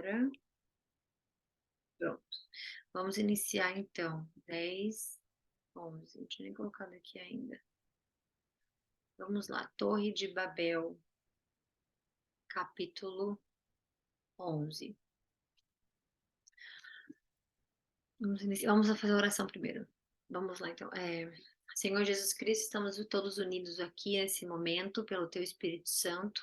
agora. Pronto. Vamos iniciar então. 10, 11. Não tinha nem colocado aqui ainda. Vamos lá. Torre de Babel, capítulo 11. Vamos fazer a oração primeiro. Vamos lá então. Senhor Jesus Cristo, estamos todos unidos aqui nesse momento pelo Teu Espírito Santo,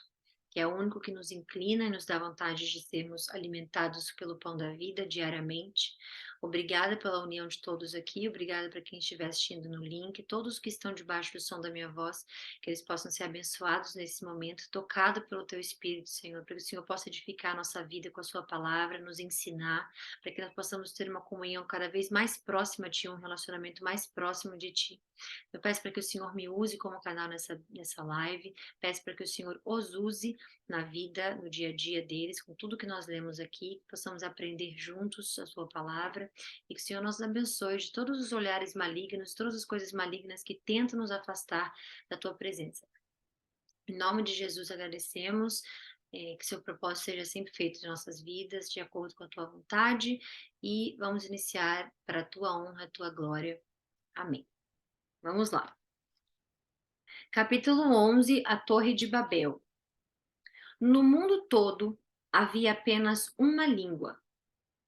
que é o único que nos inclina e nos dá vontade de sermos alimentados pelo pão da vida diariamente. Obrigada pela união de todos aqui, obrigada para quem estiver assistindo no link, todos que estão debaixo do som da minha voz, que eles possam ser abençoados nesse momento, tocado pelo Teu Espírito, Senhor, para que o Senhor possa edificar a nossa vida com a Sua palavra, nos ensinar, para que nós possamos ter uma comunhão cada vez mais próxima de Ti, um relacionamento mais próximo de Ti. Eu peço para que o Senhor me use como canal nessa live, peço para que o Senhor os use na vida, no dia a dia deles, com tudo que nós lemos aqui, que possamos aprender juntos a Sua palavra, e que o Senhor nos abençoe de todos os olhares malignos, todas as coisas malignas que tentam nos afastar da Tua presença. Em nome de Jesus agradecemos, que seu propósito seja sempre feito em nossas vidas, de acordo com a Tua vontade, e vamos iniciar para a Tua honra, a Tua glória. Amém. Vamos lá. Capítulo 11, a Torre de Babel. No mundo todo havia apenas uma língua,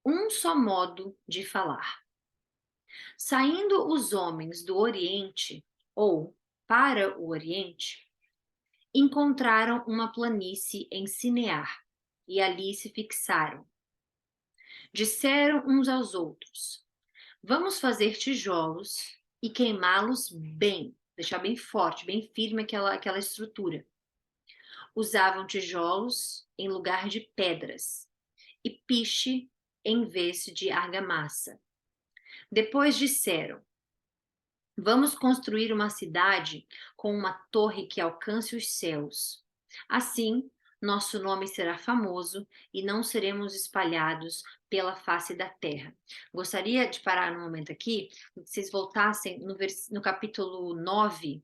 um só modo de falar. Saindo os homens do Oriente, ou para o Oriente, encontraram uma planície em Sinear, e ali se fixaram. Disseram uns aos outros: Vamos fazer tijolos e queimá-los bem, deixar bem forte, bem firme aquela estrutura. Usavam tijolos em lugar de pedras e piche em vez de argamassa. Depois disseram: Vamos construir uma cidade com uma torre que alcance os céus. Assim, nosso nome será famoso e não seremos espalhados pela face da terra. Gostaria de parar um momento aqui, que vocês voltassem no capítulo 9,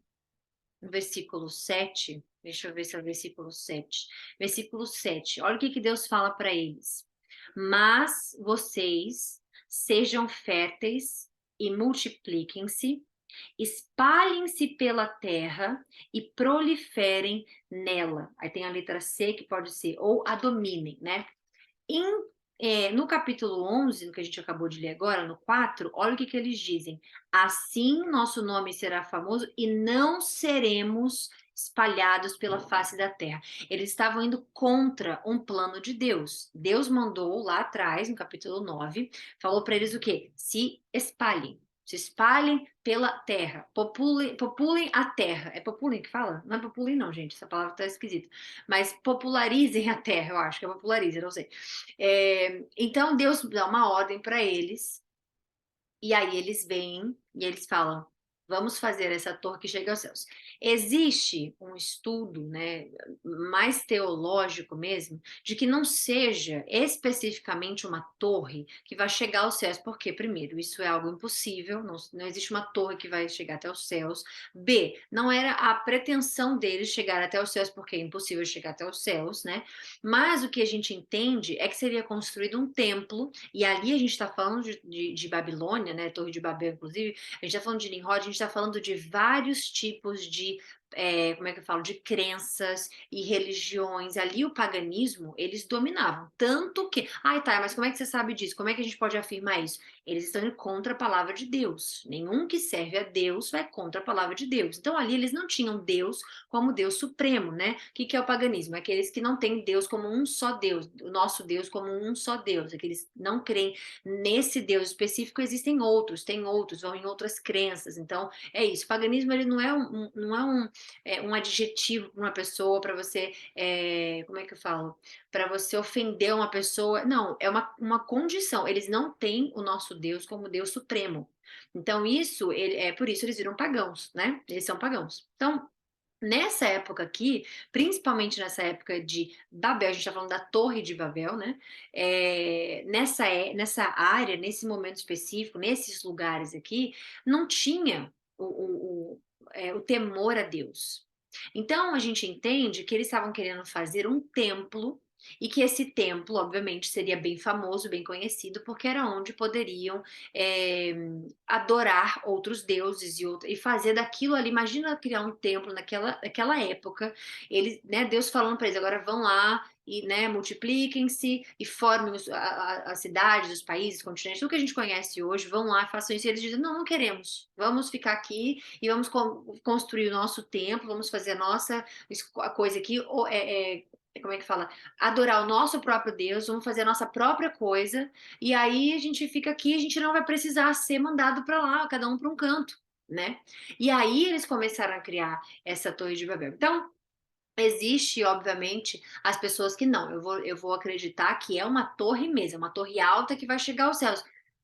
no versículo 7. Deixa eu ver se é o versículo 7. Versículo 7. Olha o que Deus fala para eles. Mas vocês sejam férteis e multipliquem-se, espalhem-se pela terra e proliferem nela. Aí tem a letra C, que pode ser ou a dominem, né? No capítulo 11, no que a gente acabou de ler agora, no 4, olha o que eles dizem. Assim nosso nome será famoso e não seremos espalhados pela face da terra. Eles estavam indo contra um plano de Deus. Deus mandou lá atrás, no capítulo 9, falou para eles o quê? Se espalhem pela terra, populem a terra. É populem que fala? Não é populem não, gente, essa palavra tá esquisita. Mas popularizem a terra, eu acho que é popularizem, não sei. Então Deus dá uma ordem para eles, e aí eles vêm e eles falam: vamos fazer essa torre que chega aos céus. Existe um estudo, né, mais teológico mesmo, de que não seja especificamente uma torre que vai chegar aos céus, porque, primeiro, isso é algo impossível, não existe uma torre que vai chegar até os céus. B, não era a pretensão deles chegar até os céus, porque é impossível chegar até os céus, né? Mas o que a gente entende é que seria construído um templo, e ali a gente está falando de Babilônia, né? Torre de Babel, inclusive, a gente está falando de Nimrod, a gente está falando de vários tipos de, como é que eu falo, de crenças e religiões. Ali o paganismo, eles dominavam. Tanto que, ai tá, mas como é que você sabe disso? Como é que a gente pode afirmar isso? Eles estão indo contra a palavra de Deus. Nenhum que serve a Deus vai contra a palavra de Deus. Então ali eles não tinham Deus como Deus supremo, né? O que é o paganismo? Aqueles que não têm Deus como um só Deus, o nosso Deus como um só Deus, aqueles que não creem nesse Deus específico. Existem outros, tem outros, vão em outras crenças. Então é isso. O paganismo, ele não é um adjetivo para uma pessoa, para você, como é que eu falo? Para você ofender uma pessoa. Não, é uma condição. Eles não têm o nosso Deus como Deus supremo. Então, por isso eles viram pagãos, né? Eles são pagãos. Então, nessa época aqui, principalmente nessa época de Babel, a gente está falando da Torre de Babel, né? Nessa área, nesse momento específico, nesses lugares aqui, não tinha o temor a Deus. Então a gente entende que eles estavam querendo fazer um templo e que esse templo, obviamente, seria bem famoso, bem conhecido, porque era onde poderiam eh, adorar outros deuses e fazer daquilo ali. Imagina criar um templo naquela época, ele, né, Deus falando para eles: agora vão lá e, né, multipliquem-se e formem as cidades, os países, os continentes, tudo que a gente conhece hoje, vão lá e façam isso. E eles dizem: não, não queremos, vamos ficar aqui e vamos construir o nosso templo, vamos fazer a nossa a coisa aqui, como é que fala? Adorar o nosso próprio Deus, vamos fazer a nossa própria coisa, e aí a gente fica aqui, a gente não vai precisar ser mandado para lá, cada um para um canto, né? E aí eles começaram a criar essa Torre de Babel. Então, existe, obviamente, as pessoas que não, eu vou acreditar que é uma torre mesmo, uma torre alta que vai chegar aos céus.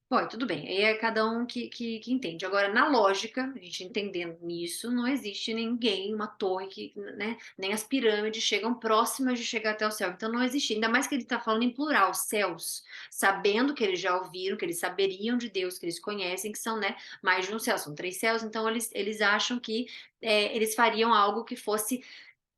Bom, tudo bem, aí é cada um que entende. Agora, na lógica, a gente entendendo nisso, não existe ninguém, uma torre que, né, nem as pirâmides chegam próximas de chegar até o céu. Então não existe, ainda mais que ele está falando em plural, céus, sabendo que eles já ouviram, que eles saberiam de Deus, que eles conhecem, que são, né, mais de um céu, são 3 céus, então eles acham que eles fariam algo que fosse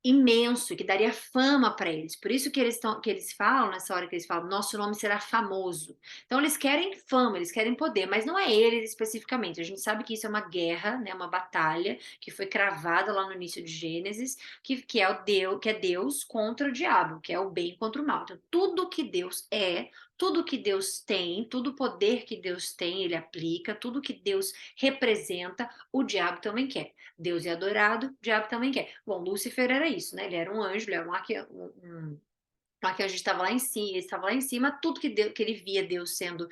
imenso, que daria fama para eles. Por isso que eles falam nessa hora que eles falam, nosso nome será famoso. Então eles querem fama, eles querem poder, mas não é eles especificamente. A gente sabe que isso é uma guerra, né, uma batalha que foi cravada lá no início de Gênesis, que é que é Deus contra o diabo, que é o bem contra o mal. Então tudo que Deus é, tudo que Deus tem, todo o poder que Deus tem, ele aplica, tudo que Deus representa, o diabo também quer. Deus é adorado, o diabo também quer. Bom, Lúcifer era isso, né? Ele era um anjo, ele era um arcanjo, estava lá em cima, ele estava lá em cima, tudo que ele via Deus sendo,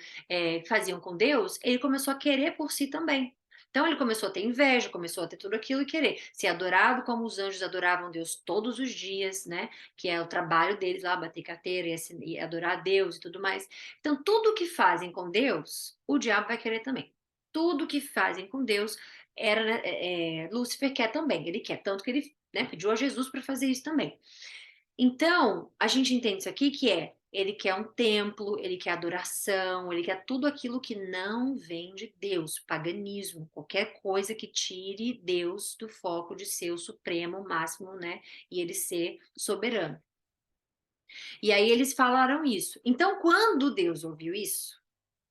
faziam com Deus, ele começou a querer por si também. Então ele começou a ter inveja, começou a ter tudo aquilo e querer ser adorado como os anjos adoravam Deus todos os dias, né? Que é o trabalho deles lá, bater carteira e adorar a Deus e tudo mais. Então tudo que fazem com Deus, o diabo vai querer também. Tudo que fazem com Deus era, né, Lúcifer quer também. Ele quer tanto que ele, né, pediu a Jesus para fazer isso também. Então, a gente entende isso aqui que ele quer um templo, ele quer adoração, ele quer tudo aquilo que não vem de Deus, paganismo, qualquer coisa que tire Deus do foco de ser o supremo, o máximo, né? E ele ser soberano. E aí eles falaram isso. Então, quando Deus ouviu isso,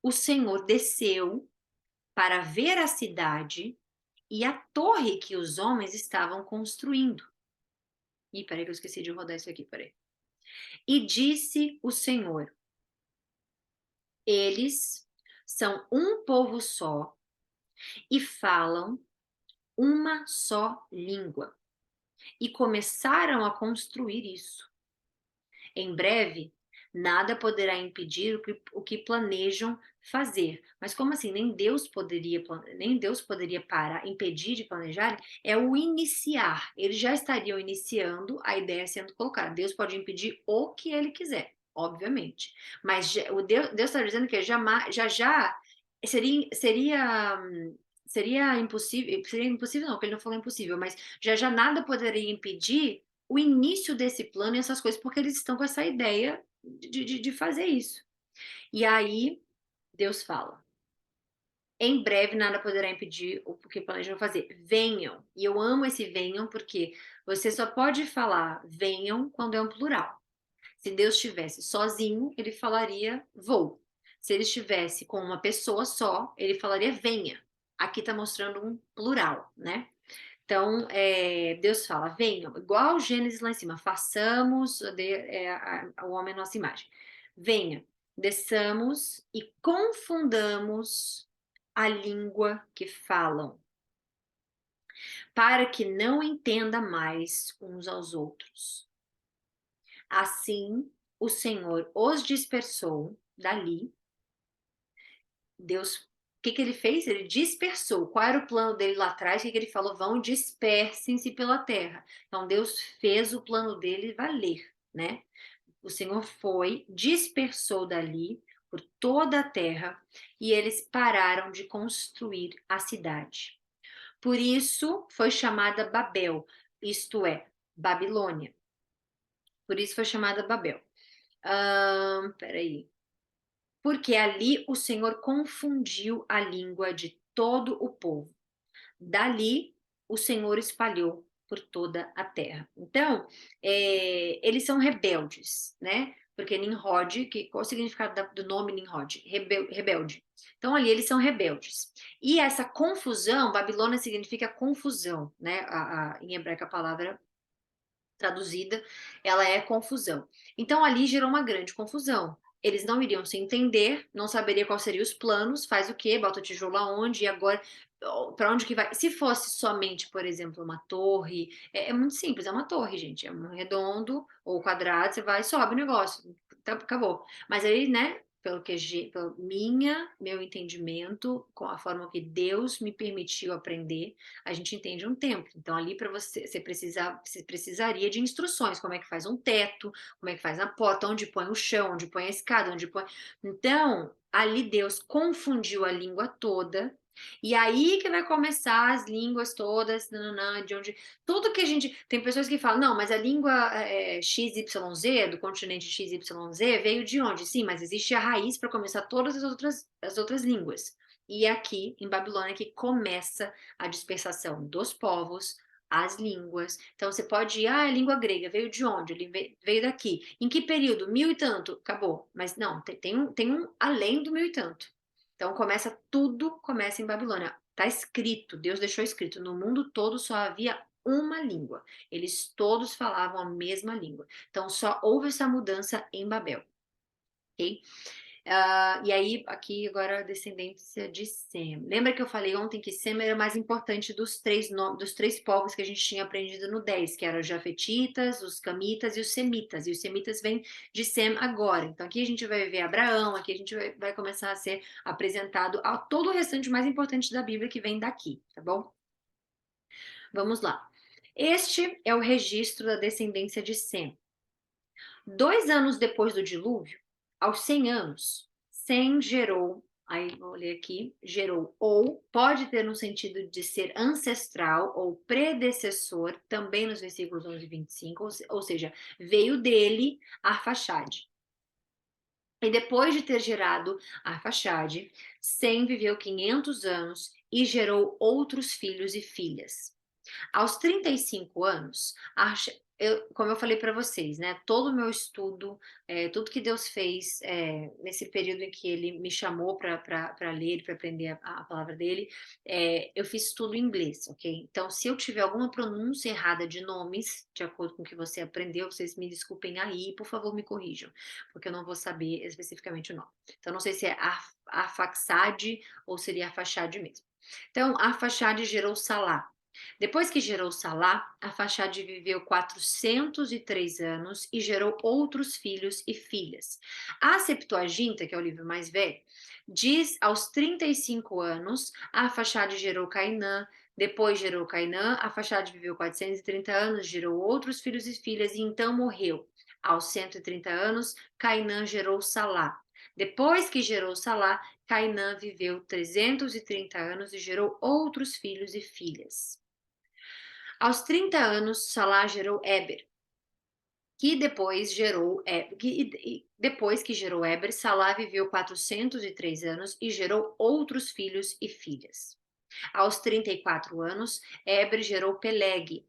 o Senhor desceu para ver a cidade e a torre que os homens estavam construindo. Ih, peraí que eu esqueci de rodar isso aqui, peraí. E disse o Senhor: eles são um povo só e falam uma só língua. E começaram a construir isso. Em breve, nada poderá impedir o que planejam fazer. Mas como assim? Nem Deus poderia parar, impedir de planejar? É o iniciar. Eles já estariam iniciando a ideia sendo colocada. Deus pode impedir o que ele quiser, obviamente. Mas o Deus está dizendo que já seria seria impossível não, porque ele não falou impossível, mas já nada poderia impedir o início desse plano e essas coisas, porque eles estão com essa ideia de fazer isso. E aí, Deus fala: em breve nada poderá impedir o que planejam fazer. Venham. E eu amo esse venham, porque você só pode falar venham quando é um plural. Se Deus estivesse sozinho, ele falaria vou. Se ele estivesse com uma pessoa só, ele falaria venha. Aqui está mostrando um plural, né? Então, Deus fala, venham, igual Gênesis lá em cima, façamos o homem à nossa imagem. Venha, desçamos e confundamos a língua que falam, para que não entenda mais uns aos outros. Assim, o Senhor os dispersou dali. Deus, o que ele fez? Ele dispersou. Qual era o plano dele lá atrás? O que ele falou? Vão, dispersem-se pela terra. Então Deus fez o plano dele valer, né? O Senhor foi, dispersou dali por toda a terra e eles pararam de construir a cidade. Por isso foi chamada Babel, isto é, Babilônia. Por isso foi chamada Babel. Peraí. Porque ali o Senhor confundiu a língua de todo o povo. Dali o Senhor espalhou por toda a terra. Então, eles são rebeldes, né? Porque Nimrod, qual o significado do nome Nimrod? Rebelde. Então, ali eles são rebeldes. E essa confusão, Babilônia significa confusão, né? Em hebraico a palavra traduzida, ela é confusão. Então ali gerou uma grande confusão. Eles não iriam se entender, não saberia quais seriam os planos, faz o quê? Bota o tijolo aonde e agora para onde que vai? Se fosse somente, por exemplo, uma torre, é muito simples, é uma torre, gente, é um redondo ou quadrado, você vai e sobe o negócio, tá, acabou. Mas aí, né, pelo meu entendimento, com a forma que Deus me permitiu aprender, a gente entende um templo. Então, ali para você precisaria de instruções, como é que faz um teto, como é que faz a porta, onde põe o chão, onde põe a escada, onde põe. Então, ali Deus confundiu a língua toda. E aí que vai começar as línguas todas, nananã, de onde. Tudo que a gente. Tem pessoas que falam, não, mas a língua XYZ, do continente XYZ, veio de onde? Sim, mas existe a raiz para começar todas as outras línguas. E é aqui, em Babilônia, que começa a dispersação dos povos, as línguas. Então você pode ir, a língua grega veio de onde? Ele veio daqui. Em que período? Mil e tanto. Acabou. Mas não, tem um além do mil e tanto. Então tudo começa em Babilônia. Está escrito, Deus deixou escrito, no mundo todo só havia uma língua. Eles todos falavam a mesma língua. Então só houve essa mudança em Babel. Ok? E aí, aqui agora a descendência de Sem. Lembra que eu falei ontem que Sem era o mais importante dos três povos que a gente tinha aprendido no 10, que eram os Jafetitas, os Camitas e os Semitas. E os Semitas vêm de Sem agora. Então aqui a gente vai ver Abraão, aqui a gente vai começar a ser apresentado a todo o restante mais importante da Bíblia que vem daqui, tá bom? Vamos lá. Este é o registro da descendência de Sem. 2 anos depois do dilúvio, aos 100 anos, Sem gerou, aí vou ler aqui, gerou ou pode ter no sentido de ser ancestral ou predecessor, também nos versículos 11 e 25, ou seja, veio dele Arfaxade. E depois de ter gerado Arfaxade, Sem viveu 500 anos e gerou outros filhos e filhas. Aos 35 anos, como eu falei para vocês, né? Todo o meu estudo, tudo que Deus fez nesse período em que Ele me chamou para ler, para aprender a palavra dele, eu fiz tudo em inglês, ok? Então, se eu tiver alguma pronúncia errada de nomes, de acordo com o que você aprendeu, vocês me desculpem aí, por favor, me corrijam, porque eu não vou saber especificamente o nome. Então, não sei se é Arfaxade ou seria Arfaxade mesmo. Então, Arfaxade gerou Salá. Depois que gerou Salá, Arfaxade viveu 403 anos e gerou outros filhos e filhas. A Septuaginta, que é o livro mais velho, diz aos 35 anos, Arfaxade gerou Cainã, depois gerou Cainã, Arfaxade viveu 430 anos, gerou outros filhos e filhas e então morreu. Aos 130 anos, Cainã gerou Salá. Depois que gerou Salá, Cainã viveu 330 anos e gerou outros filhos e filhas. Aos 30 anos, Salá gerou Éber, que depois que gerou Éber, Salá viveu 403 anos e gerou outros filhos e filhas. Aos 34 anos, Éber gerou Peleg.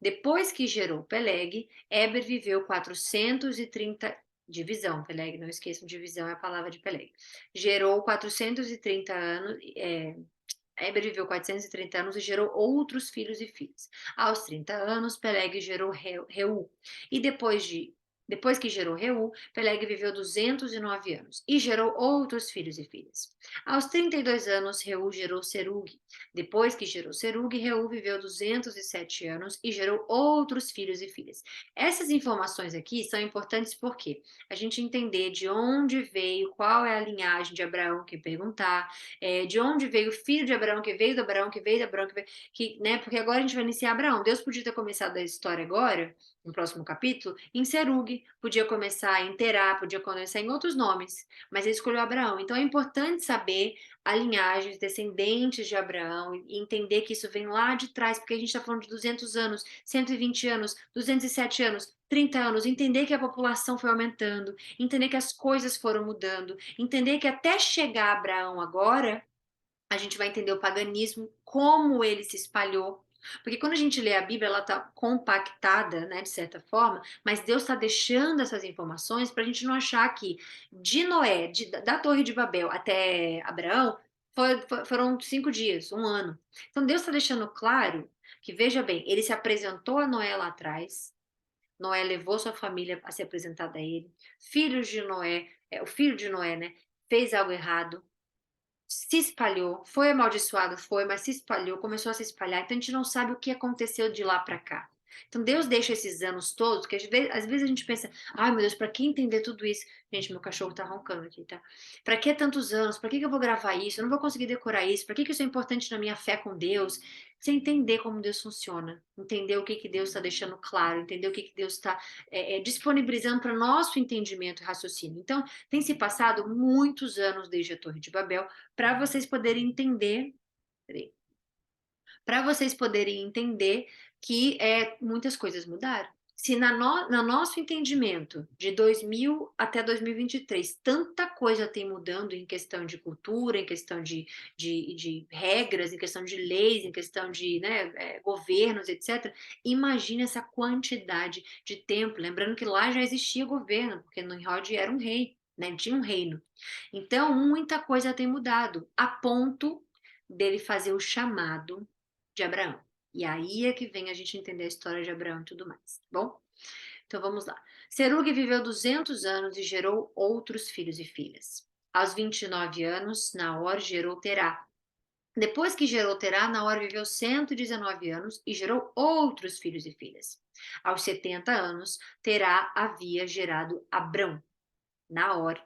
Depois que gerou Peleg, Éber viveu 430 divisão, Peleg, não esqueçam, divisão é a palavra de Peleg. Gerou 430 anos, Éber viveu 430 anos e gerou outros filhos e filhas. Aos 30 anos, Peleg gerou Reu. E depois que gerou Reu, Peleg viveu 209 anos e gerou outros filhos e filhas. Aos 32 anos, Reu gerou Serug. Depois que gerou Serug, Reu viveu 207 anos e gerou outros filhos e filhas. Essas informações aqui são importantes porque a gente entender de onde veio, qual é a linhagem de Abraão, que perguntar, de onde veio o filho de Abraão, que veio do Abraão, que veio do Abraão, né? Porque agora a gente vai iniciar Abraão. Deus podia ter começado a história agora, no próximo capítulo, em Serug, podia começar em Terá, podia começar em outros nomes, mas ele escolheu Abraão. Então é importante saber a linhagem, os descendentes de Abraão, e entender que isso vem lá de trás, porque a gente está falando de 200 anos, 120 anos, 207 anos, 30 anos, entender que a população foi aumentando, entender que as coisas foram mudando, entender que até chegar a Abraão agora, a gente vai entender o paganismo, como ele se espalhou, Porque quando a gente lê a Bíblia, ela está compactada, né, de certa forma, mas Deus está deixando essas informações para a gente não achar que de Noé, da Torre de Babel até Abraão, foram 5 dias, um ano. Então Deus está deixando claro que, veja bem, ele se apresentou a Noé lá atrás, Noé levou sua família a se apresentar a ele, filhos de Noé, o filho de Noé, né, fez algo errado, se espalhou, foi amaldiçoado, foi, mas se espalhou, começou a se espalhar. Então a gente não sabe o que aconteceu de lá para cá. Então Deus deixa esses anos todos, que às vezes a gente pensa, ai meu Deus, para que entender tudo isso? Gente, meu cachorro tá roncando aqui, tá? Para que tantos anos? Para que eu vou gravar isso? Eu não vou conseguir decorar isso. Para que isso é importante na minha fé com Deus? Você entender como Deus funciona, entender o que Deus está deixando claro, entender o que Deus está disponibilizando para nosso entendimento e raciocínio. Então, tem se passado muitos anos desde a Torre de Babel, para vocês poderem entender, para vocês poderem entender que muitas coisas mudaram. Se no nosso entendimento de 2000 até 2023 tanta coisa tem mudando em questão de cultura, em questão de regras, em questão de leis, em questão de, né, governos, etc., imagine essa quantidade de tempo. Lembrando que lá já existia governo, porque Nimrod era um rei, né, tinha um reino. Então, muita coisa tem mudado, a ponto dele fazer o chamado de Abraão. E aí é que vem a gente entender a história de Abraão e tudo mais, tá bom? Então vamos lá. Serug viveu 200 anos e gerou outros filhos e filhas. Aos 29 anos, Naor gerou Terá. Depois que gerou Terá, Naor viveu 119 anos e gerou outros filhos e filhas. Aos 70 anos, Terá havia gerado Abrão, Naor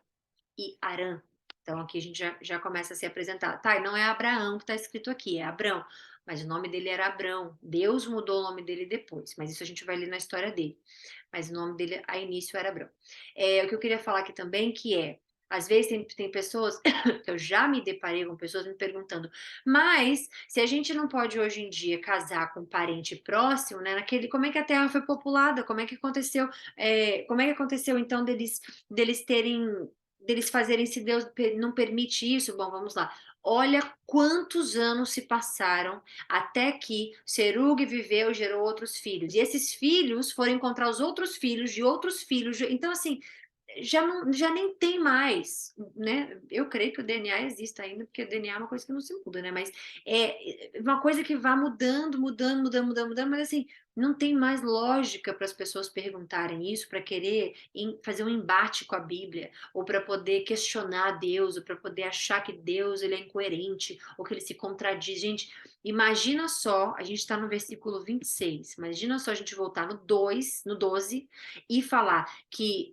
e Arã. Então aqui a gente já começa a se apresentar. Tá, e não é Abraão que está escrito aqui, é Abrão. Mas o nome dele era Abrão. Deus mudou o nome dele depois, mas isso a gente vai ler na história dele. Mas o nome dele a início era Abrão. O que eu queria falar aqui também que às vezes tem pessoas, que eu já me deparei com pessoas me perguntando, mas se a gente não pode hoje em dia casar com um parente próximo, né? Como é que a Terra foi populada? Como é que aconteceu? Como é que aconteceu então deles terem deles fazerem, se Deus não permite isso, bom, vamos lá. Olha quantos anos se passaram até que Serug viveu e gerou outros filhos. E esses filhos foram encontrar os outros filhos de outros filhos. Então, assim, já nem tem mais, né? Eu creio que o DNA existe ainda, porque o DNA é uma coisa que não se muda, né? Mas é uma coisa que vai mudando, mudando, mudando, mudando, mudando, mas assim, não tem mais lógica para as pessoas perguntarem isso, para querer fazer um embate com a Bíblia, ou para poder questionar Deus, ou para poder achar que Deus ele é incoerente, ou que ele se contradiz. Gente, imagina só, a gente está no versículo 26, imagina só a gente voltar no 12, e falar que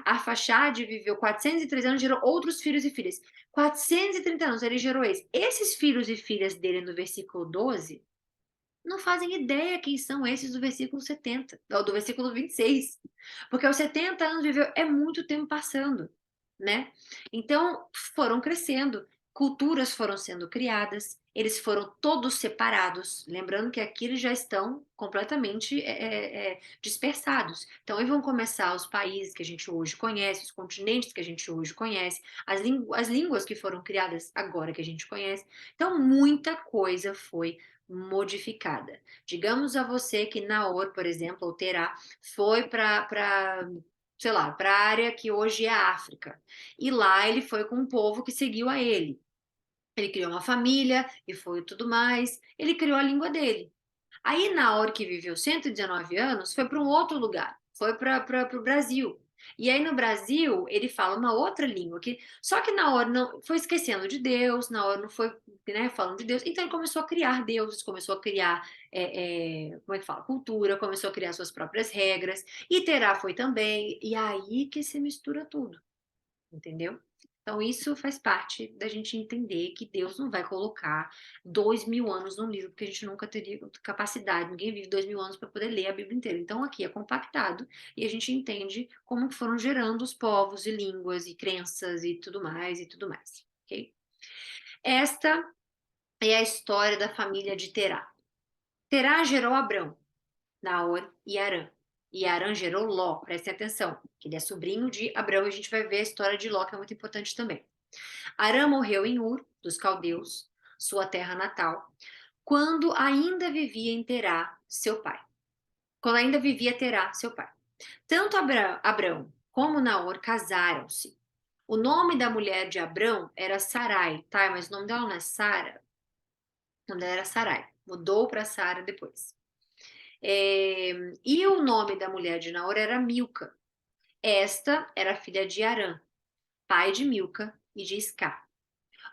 Arfaxade viveu 403 anos, gerou outros filhos e filhas. 430 anos ele gerou esses. Esses filhos e filhas dele no versículo 12 não fazem ideia quem são esses do versículo 70, ou do versículo 26. Porque aos 70 anos viveu, é muito tempo passando, né? Então, foram crescendo, culturas foram sendo criadas, eles foram todos separados, lembrando que aqui eles já estão completamente dispersados. Então, aí vão começar os países que a gente hoje conhece, os continentes que a gente hoje conhece, as línguas que foram criadas agora que a gente conhece. Então, muita coisa foi modificada. Digamos a você que Naor, por exemplo, ou Terá, foi para sei lá, para a área que hoje é a África. E lá ele foi com um povo que seguiu a ele. Ele criou uma família e foi tudo mais. Ele criou a língua dele. Aí, na hora que viveu 119 anos, foi para um outro lugar, foi para o Brasil. E aí, no Brasil, ele fala uma outra língua, só que na hora não foi esquecendo de Deus, na hora não foi, né, falando de Deus. Então, ele começou a criar deuses, começou a criar, como é que fala, cultura, começou a criar suas próprias regras. E Terá foi também. E aí que se mistura tudo, entendeu? Então, isso faz parte da gente entender que Deus não vai colocar 2.000 anos num livro, porque a gente nunca teria capacidade, ninguém vive 2.000 anos para poder ler a Bíblia inteira. Então, aqui é compactado e a gente entende como que foram gerando os povos e línguas e crenças e tudo mais, ok? Esta é a história da família de Terá. Terá gerou Abrão, Naor e Arã. E Arã gerou Ló, prestem atenção, que ele é sobrinho de Abrão, e a gente vai ver a história de Ló, que é muito importante também. Arã morreu em Ur, dos caldeus, sua terra natal, quando ainda vivia em Terá, seu pai. Quando ainda vivia Terá, seu pai. Tanto Abrão como Naor casaram-se. O nome da mulher de Abrão era Sarai, tá? Mas o nome dela não é Sara, o nome dela era Sarai. Mudou para Sara depois. E o nome da mulher de Naor era Milca. Esta era filha de Arã, pai de Milca e de Isca.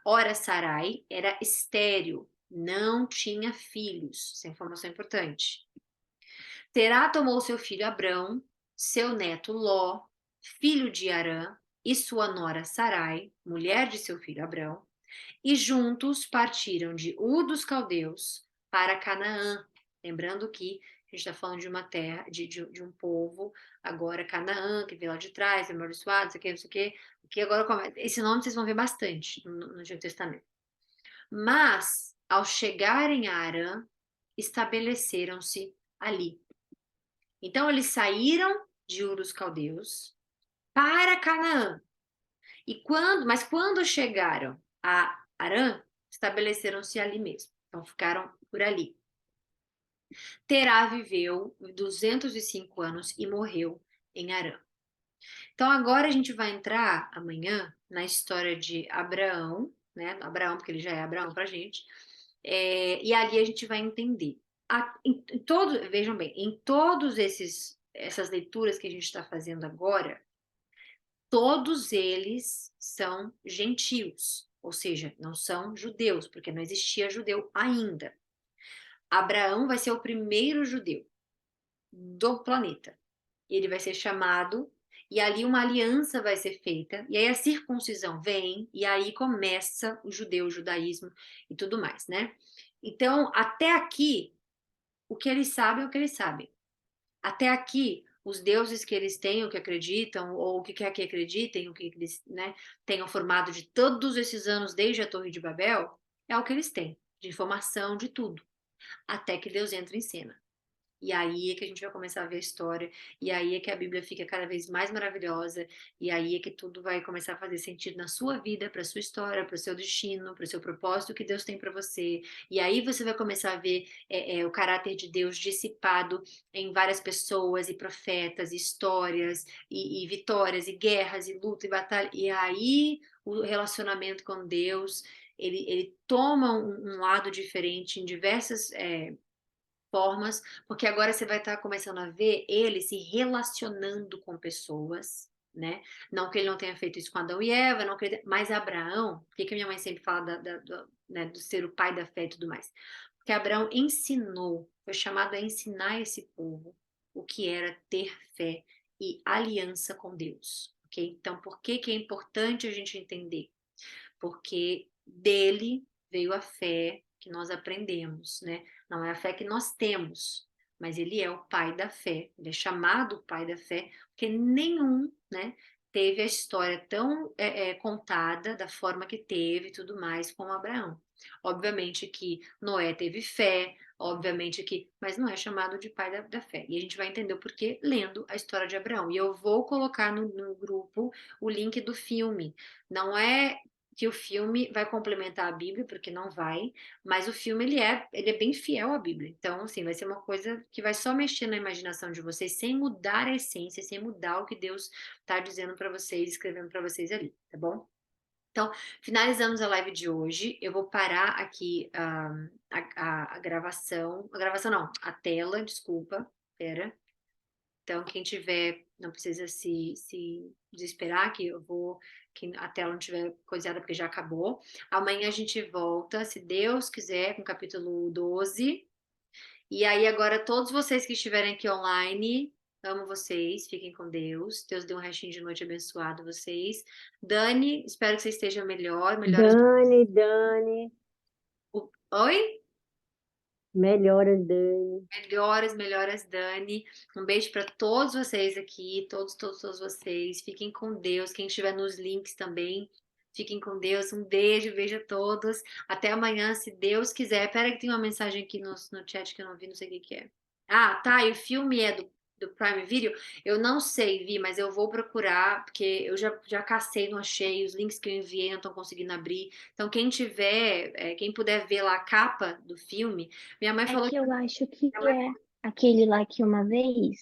Ora, Sarai era estéril, não tinha filhos. Essa informação é importante. Terá tomou seu filho Abrão, seu neto Ló, filho de Arã, e sua nora Sarai, mulher de seu filho Abrão, e juntos partiram de dos Caldeus para Canaã. Lembrando que a gente está falando de uma terra, de um povo, agora Canaã, que veio lá de trás, amaldiçoado, não sei o que, não sei o que, que agora esse nome vocês vão ver bastante no Antigo Testamento. Mas, ao chegarem a Arã, estabeleceram-se ali. Então, eles saíram de Ur dos Caldeus para Canaã. Mas quando chegaram a Arã, estabeleceram-se ali mesmo. Então, ficaram por ali. Terá viveu 205 anos e morreu em Arã. Então, agora a gente vai entrar amanhã na história de Abraão, né? Abraão, porque ele já é Abraão pra gente. E ali a gente vai entender. Vejam bem, em todos essas leituras que a gente está fazendo agora, todos eles são gentios, ou seja, não são judeus, porque não existia judeu ainda. Abraão vai ser o primeiro judeu do planeta. Ele vai ser chamado, e ali uma aliança vai ser feita, e aí a circuncisão vem, e aí começa o judeu, o judaísmo e tudo mais, né? Então, até aqui, o que eles sabem é o que eles sabem. Até aqui, os deuses que eles têm, o que acreditam, ou o que quer que acreditem, o que eles, né, tenham formado de todos esses anos desde a Torre de Babel, é o que eles têm, de informação, de tudo, até que Deus entra em cena. E aí é que a gente vai começar a ver a história, e aí é que a Bíblia fica cada vez mais maravilhosa, e aí é que tudo vai começar a fazer sentido na sua vida, para sua história, para o seu destino, para o seu propósito que Deus tem para você. E aí você vai começar a ver o caráter de Deus dissipado em várias pessoas, e profetas, e histórias, e vitórias, e guerras, e luta, e batalha. E aí o relacionamento com Deus, ele toma um lado diferente em diversas formas, porque agora você vai estar começando a ver ele se relacionando com pessoas, né? Não que ele não tenha feito isso com Adão e Eva, não que ele... mas Abraão, por que a minha mãe sempre fala né, do ser o pai da fé e tudo mais? Porque Abraão ensinou, foi chamado a ensinar esse povo o que era ter fé e aliança com Deus, ok? Então, por que que é importante a gente entender? Porque dele veio a fé que nós aprendemos, né? Não é a fé que nós temos, mas ele é o pai da fé, ele é chamado o pai da fé, porque nenhum, né, teve a história tão contada da forma que teve e tudo mais como Abraão. Obviamente que Noé teve fé, obviamente que, mas não é chamado de pai da fé. E a gente vai entender o porquê lendo a história de Abraão. E eu vou colocar no grupo o link do filme. Não é que o filme vai complementar a Bíblia, porque não vai, mas o filme ele é bem fiel à Bíblia. Então, assim, vai ser uma coisa que vai só mexer na imaginação de vocês, sem mudar a essência, sem mudar o que Deus está dizendo para vocês, escrevendo para vocês ali, tá bom? Então, finalizamos a live de hoje. Eu vou parar aqui a gravação. A gravação não, a tela, desculpa. Pera. Então, quem tiver, não precisa se desesperar, que a tela não tiver coisada, porque já acabou. Amanhã a gente volta, se Deus quiser, com o capítulo 12. E aí, agora, todos vocês que estiverem aqui online, amo vocês, fiquem com Deus. Deus dê um restinho de noite abençoado a vocês. Dani, espero que você esteja melhoras. Dani, Oi? melhoras, Dani. Melhoras, Dani. Um beijo para todos vocês aqui, todos vocês. Fiquem com Deus. Quem estiver nos links também, fiquem com Deus. Um beijo a todos. Até amanhã, se Deus quiser. Pera que tem uma mensagem aqui no chat que eu não vi, não sei o que que é. Ah, tá. E o filme é do Prime Video, eu não sei, Vi, mas eu vou procurar, porque eu já cacei, não achei, os links que eu enviei não estão conseguindo abrir. Então, quem tiver, quem puder ver lá a capa do filme, minha mãe É falou que que eu acho que minha mãe- é aquele lá que uma vez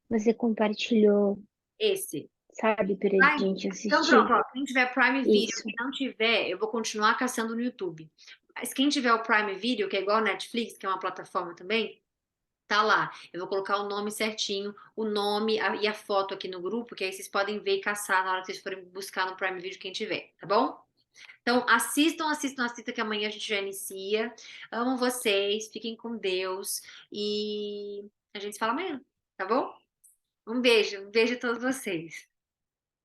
você compartilhou, esse. sabe, pra Prime. gente Então, pronto, assistir. ó, quem tiver Prime Video, Isso. quem não tiver, eu vou continuar caçando no YouTube. Mas quem tiver o Prime Video, que é igual a Netflix, que é uma plataforma também, tá lá. Eu vou colocar o nome certinho, o nome e a foto aqui no grupo, que aí vocês podem ver e caçar na hora que vocês forem buscar no Prime Video quem tiver, tá bom? Então, assistam, que amanhã a gente já inicia. Amo vocês, fiquem com Deus e a gente se fala amanhã, tá bom? Um beijo a todos vocês.